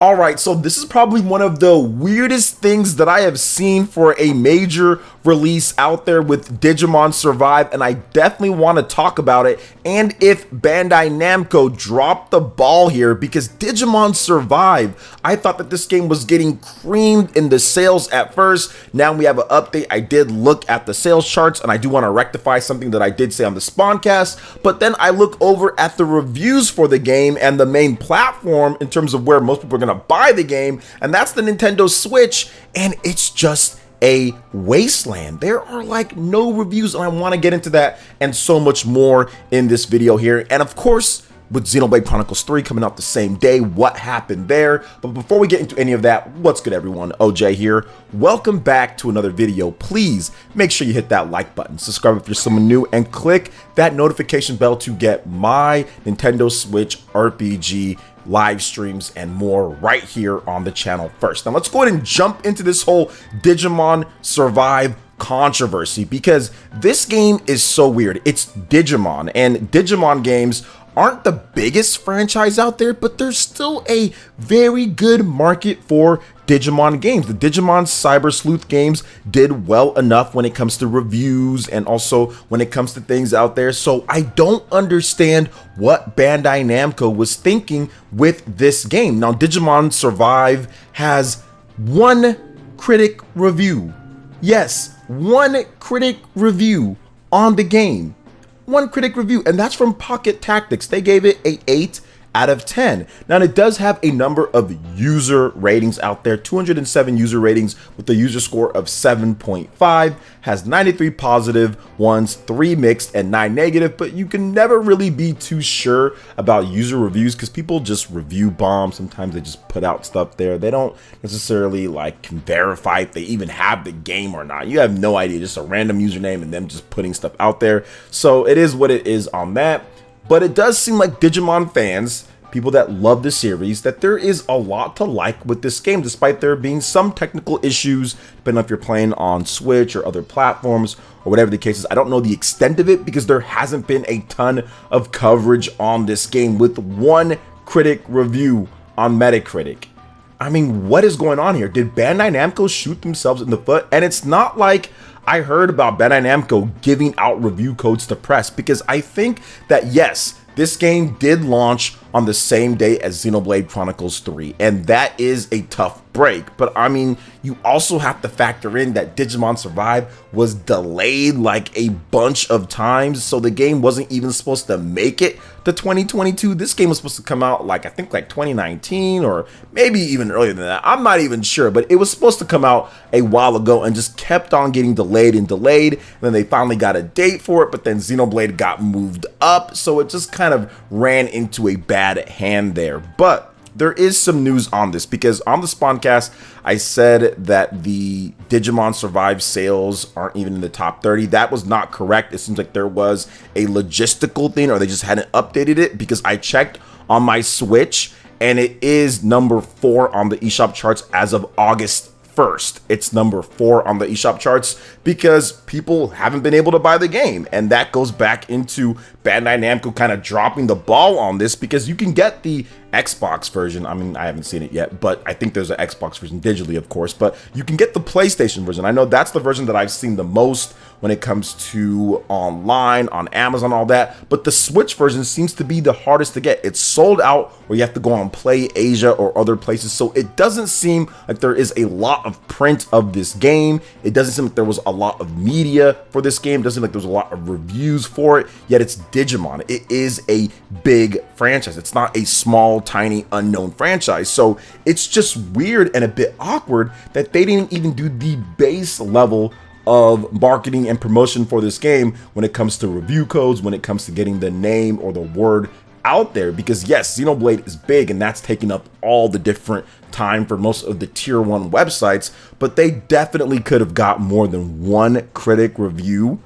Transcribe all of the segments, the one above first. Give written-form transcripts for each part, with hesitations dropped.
All right, so this is probably one of the weirdest things that I have seen for a major release out there with Digimon Survive, and I definitely want to talk about it and if Bandai Namco dropped the ball here, because Digimon Survive, I thought that this game was getting creamed in the sales at first. Now we have an update. I did look at the sales charts, and I do want to rectify something that I did say on the Spawncast, but then I look over at the reviews for the game and the main platform in terms of where most people are going to buy the game, and that's the Nintendo Switch, and it's just a wasteland. There are like no reviews, and I want to get into that and so much more in this video here. And of course, with Xenoblade Chronicles 3 coming out the same day, what happened there? But before we get into any of that, what's good everyone? OJ here. Welcome back to another video. Please make sure you hit that like button, subscribe if you're someone new, and click that notification bell to get my Nintendo Switch RPG live streams and more right here on the channel first. Now let's go ahead and jump into this whole Digimon Survive controversy, because this game is so weird. It's Digimon, and Digimon games aren't the biggest franchise out there, but there's still a very good market for Digimon games. The Digimon Cyber Sleuth games did well enough when it comes to reviews and also when it comes to things out there. So I don't understand what Bandai Namco was thinking with this game. Now, Digimon Survive has one critic review. Yes, one critic review on the game. One critic review, and that's from Pocket Tactics. They gave it a 8 out of 10. Now, it does have a number of user ratings out there, 207 user ratings with a user score of 7.5, has 93 positive ones, 3 mixed, and 9 negative, but you can never really be too sure about user reviews because people just review bomb. Sometimes they just put out stuff there. They don't necessarily can verify if they even have the game or not. You have no idea, just a random username and them just putting stuff out there. So it is what it is on that. But it does seem like Digimon fans, people that love the series, that there is a lot to like with this game, despite there being some technical issues, depending on if you're playing on Switch or other platforms or whatever the case is. I don't know the extent of it because there hasn't been a ton of coverage on this game with one critic review on Metacritic. I mean, what is going on here? Did Bandai Namco shoot themselves in the foot? And it's not like I heard about Bandai Namco giving out review codes to press, because I think that yes, this game did launch on the same day as Xenoblade Chronicles 3, and that is a tough break. But I mean, you also have to factor in that Digimon Survive was delayed like a bunch of times, so the game wasn't even supposed to make it to 2022. This game was supposed to come out I think 2019 or maybe even earlier than that. I'm not even sure, but it was supposed to come out a while ago and just kept on getting delayed and delayed. And then they finally got a date for it, but then Xenoblade got moved up, so it just kind of ran into a bad hand there. But there is some news on this, because on the Spawncast I said that the Digimon Survive sales aren't even in the top 30. That was not correct. It seems like there was a logistical thing, or they just hadn't updated it, because I checked on my Switch and it is number 4 on the eShop charts as of August 1st. It's number 4 on the eShop charts because people haven't been able to buy the game, and that goes back into Bandai Namco kind of dropping the ball on this, because you can get the Xbox version. I mean, I haven't seen it yet, but I think there's an Xbox version digitally, of course, but you can get the PlayStation version. I know that's the version that I've seen the most when it comes to online, on Amazon, all that, but the Switch version seems to be the hardest to get. It's sold out, or you have to go on Play Asia or other places, so it doesn't seem like there is a lot of print of this game. It doesn't seem like there was a lot of media for this game. It doesn't seem like there's a lot of reviews for it, yet it's Digimon. It is a big franchise. It's not a small, tiny, unknown franchise, so it's just weird and a bit awkward that they didn't even do the base level of marketing and promotion for this game when it comes to review codes, when it comes to getting the name or the word out there. Because yes, Xenoblade is big, and that's taking up all the different time for most of the tier 1 websites, but they definitely could have got more than one critic review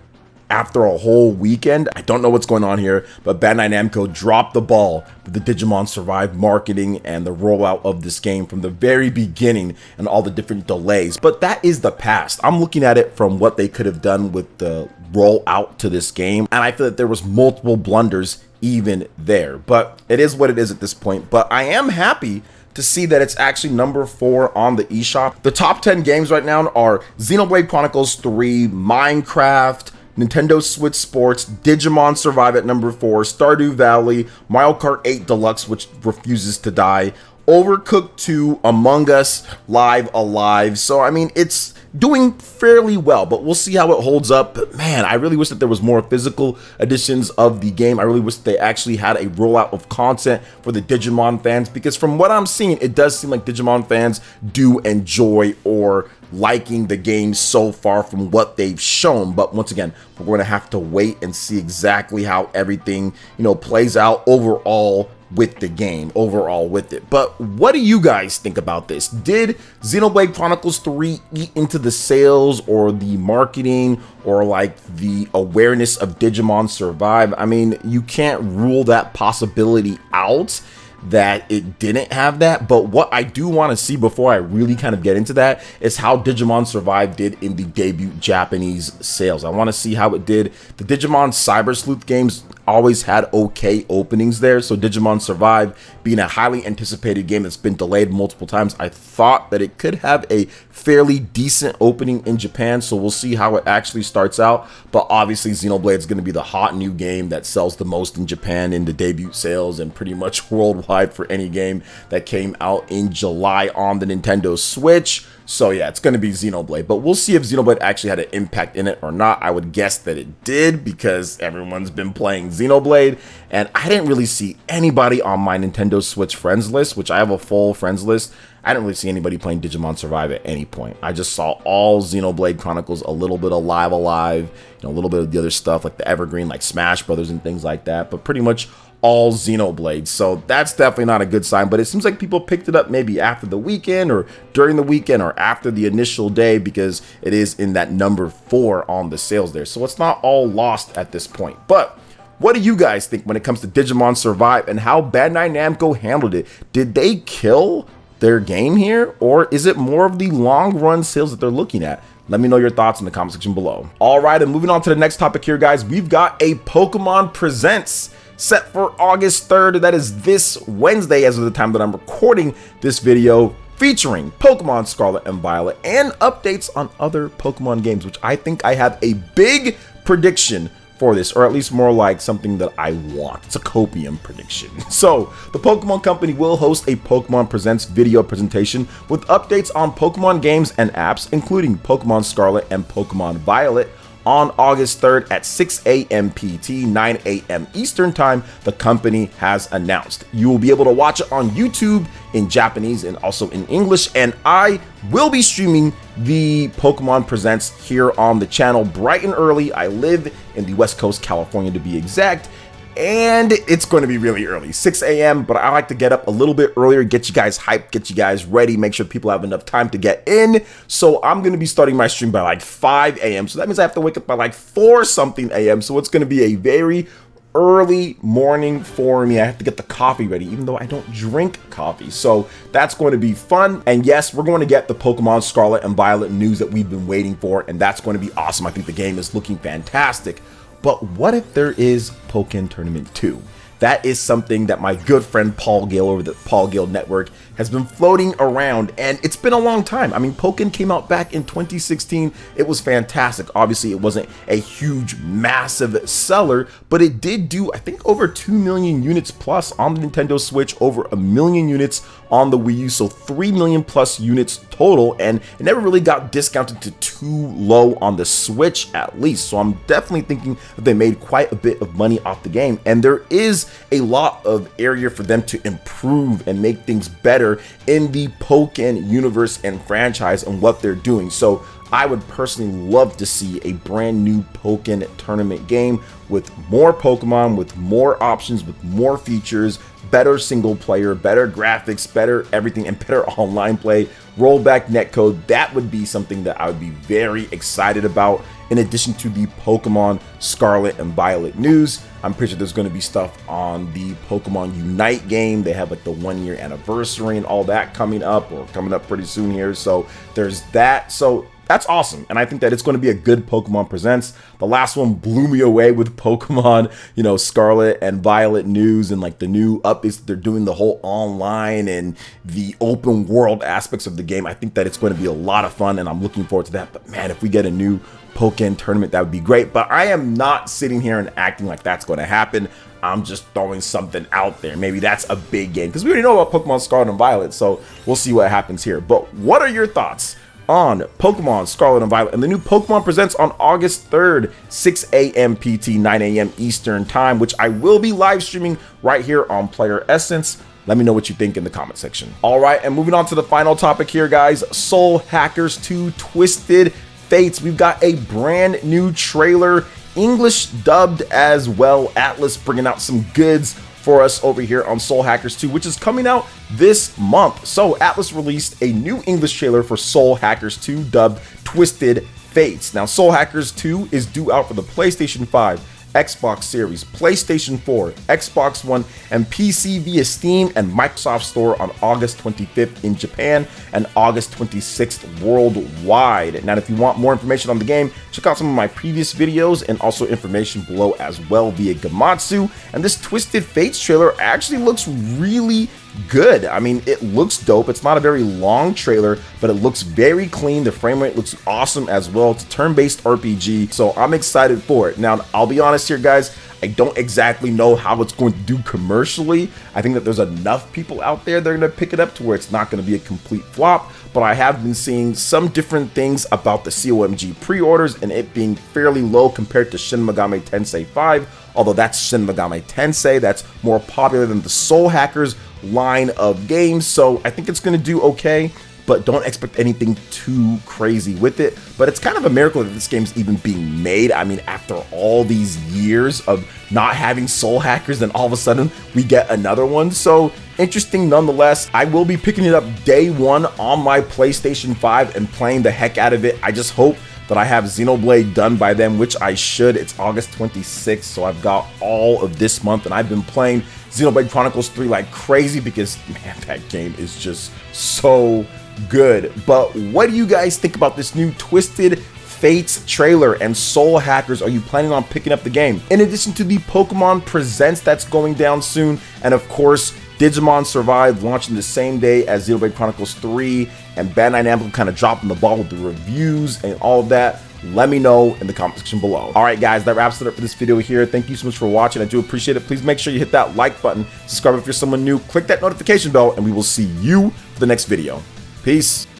after a whole weekend. I don't know what's going on here, but Bandai Namco dropped the ball with the Digimon Survive marketing and the rollout of this game from the very beginning, and all the different delays. But that is the past. I'm looking at it from what they could have done with the rollout to this game, and I feel that there was multiple blunders even there. But it is what it is at this point. But I am happy to see that it's actually number 4 on the eShop. The top 10 games right now are Xenoblade Chronicles 3, Minecraft, Nintendo Switch Sports, Digimon Survive at number 4, Stardew Valley, Mario Kart 8 Deluxe, which refuses to die, Overcooked 2, Among Us, Live Alive. So, I mean, it's doing fairly well, but we'll see how it holds up. But man, I really wish that there was more physical editions of the game. I really wish they actually had a rollout of content for the Digimon fans, because from what I'm seeing, it does seem like Digimon fans do enjoy or liking the game so far from what they've shown. But once again, we're going to have to wait and see exactly how everything, plays out overall with the game, overall with it. But what do you guys think about this? Did Xenoblade Chronicles 3 eat into the sales or the marketing or like the awareness of Digimon Survive? I mean, you can't rule that possibility out that it didn't have that, but what I do want to see before I really kind of get into that is how Digimon Survive did in the debut Japanese sales. I want to see how it did. The Digimon Cyber Sleuth games always had okay openings there, so Digimon Survive being a highly anticipated game that's been delayed multiple times, I thought that it could have a fairly decent opening in Japan, so we'll see how it actually starts out. But obviously Xenoblade is going to be the hot new game that sells the most in Japan in the debut sales and pretty much worldwide for any game that came out in July on the Nintendo Switch. So yeah, it's going to be Xenoblade, but we'll see if Xenoblade actually had an impact in it or not. I would guess that it did, because everyone's been playing Xenoblade, and I didn't really see anybody on my Nintendo Switch friends list, which I have a full friends list. I didn't really see anybody playing Digimon Survive at any point. I just saw all Xenoblade Chronicles, a little bit of Live Alive, a little bit of the other stuff like the Evergreen, like Smash Brothers and things like that, but pretty much all Xenoblade. So that's definitely not a good sign, but it seems like people picked it up maybe after the weekend or during the weekend or after the initial day, because it is in that number 4 on the sales there. So it's not all lost at this point. But what do you guys think when it comes to Digimon Survive and how Bandai Namco handled it? Did they kill their game here, or is it more of the long run sales that they're looking at? Let me know your thoughts in the comment section below. All right, and moving on to the next topic here, guys, we've got a Pokemon Presents set for August 3rd. That is this Wednesday as of the time that I'm recording this video, featuring Pokemon Scarlet and Violet and updates on other Pokemon games, which I think I have a big prediction for this, or at least more like something that I want. It's a copium prediction. So the Pokemon Company will host a Pokemon Presents video presentation with updates on Pokemon games and apps, including Pokemon Scarlet and Pokemon Violet, on August 3rd at 6 a.m. PT, 9 a.m. Eastern Time, the company has announced. You will be able to watch it on YouTube in Japanese and also in English, and I will be streaming the Pokemon Presents here on the channel bright and early. I live in the West Coast, California to be exact, and it's going to be really early, 6 a.m., but I like to get up a little bit earlier, get you guys hyped, get you guys ready, make sure people have enough time to get in. So I'm going to be starting my stream by like 5 a.m. So that means I have to wake up by like 4 something a.m. So it's going to be a very early morning for me. I have to get the coffee ready, even though I don't drink coffee. So that's going to be fun. And yes, we're going to get the Pokemon Scarlet and Violet news that we've been waiting for, and that's going to be awesome. I think the game is looking fantastic. But what if there is Pokken Tournament 2? That is something that my good friend Paul Gale over the Paul Gale Network has been floating around, and it's been a long time. I mean, Pokken came out back in 2016. It was fantastic. Obviously, it wasn't a huge, massive seller, but it did do, I think, over 2 million units plus on the Nintendo Switch, over 1 million units on the Wii U, so 3 million plus units total, and it never really got discounted to too low on the Switch, at least. So I'm definitely thinking that they made quite a bit of money off the game, and there is a lot of area for them to improve and make things better in the Pokken universe and franchise and what they're doing. So I would personally love to see a brand new Pokken Tournament game with more Pokemon, with more options, with more features, better single player, better graphics, better everything, and better online play, rollback netcode. That would be something that I would be very excited about. In addition to the Pokemon Scarlet and Violet news, I'm pretty sure there's going to be stuff on the Pokemon Unite game. They have like the 1-year anniversary and all that coming up, or coming up pretty soon here. So there's that. So that's awesome. And I think that it's going to be a good Pokemon Presents. The last one blew me away with Pokemon, you know, Scarlet and Violet news and like the new updates that they're doing, the whole online and the open world aspects of the game. I think that it's going to be a lot of fun and I'm looking forward to that. But man, if we get a new Pokken Tournament, that would be great. But I am not sitting here and acting like that's going to happen. I'm just throwing something out there. Maybe that's a big game because we already know about Pokemon Scarlet and Violet. So we'll see what happens here. But what are your thoughts on Pokemon Scarlet and Violet and the new Pokemon Presents on August 3rd, 6 a.m. PT, 9 a.m. Eastern time, which I will be live streaming right here on PlayerEssence. Let me know what you think in the comment section. All right, and moving on to the final topic here, guys. Soul Hackers 2 Twisted Fates. We've got a brand new trailer, English dubbed as well. Atlas bringing out some goods for us over here on Soul Hackers 2, which is coming out this month. So Atlas released a new English trailer for Soul Hackers 2 dubbed Twisted Fates. Now Soul Hackers 2 is due out for the PlayStation 5, Xbox Series, PlayStation 4, Xbox One, and PC via Steam and Microsoft Store on August 25th in Japan and August 26th worldwide. Now, if you want more information on the game, check out some of my previous videos and also information below as well via Gamatsu. And this Twisted Fates trailer actually looks really good. I mean, it looks dope. It's not a very long trailer, but it looks very clean. The frame rate looks awesome as well. It's a turn-based RPG, so I'm excited for it. Now, I'll be honest here, guys, I don't exactly know how it's going to do commercially. I think that there's enough people out there that are going to pick it up to where it's not going to be a complete flop, but I have been seeing some different things about the COMG pre-orders and it being fairly low compared to Shin Megami Tensei 5, although that's Shin Megami Tensei, that's more popular than the Soul Hackers line of games, so I think it's going to do okay, but don't expect anything too crazy with it. But it's kind of a miracle that this game's even being made. I mean, after all these years of not having Soul Hackers, then all of a sudden we get another one. So interesting nonetheless. I will be picking it up day one on my PlayStation 5 and playing the heck out of it. I just hope that I have Xenoblade done by then, which I should. It's August 26th, so I've got all of this month, and I've been playing Xenoblade Chronicles 3 like crazy because, man, that game is just so good. But what do you guys think about this new Twisted Fates trailer and Soul Hackers? Are you planning on picking up the game? In addition to the Pokemon Presents that's going down soon, and of course, Digimon Survive launching the same day as Xenoblade Chronicles 3, and Bandai Namco kind of dropping the ball with the reviews and all of that. Let me know in the comment section below. All right, guys, that wraps it up for this video here. Thank you so much for watching. I do appreciate it. Please make sure you hit that like button, subscribe if you're someone new, click that notification bell, and we will see you for the next video. Peace.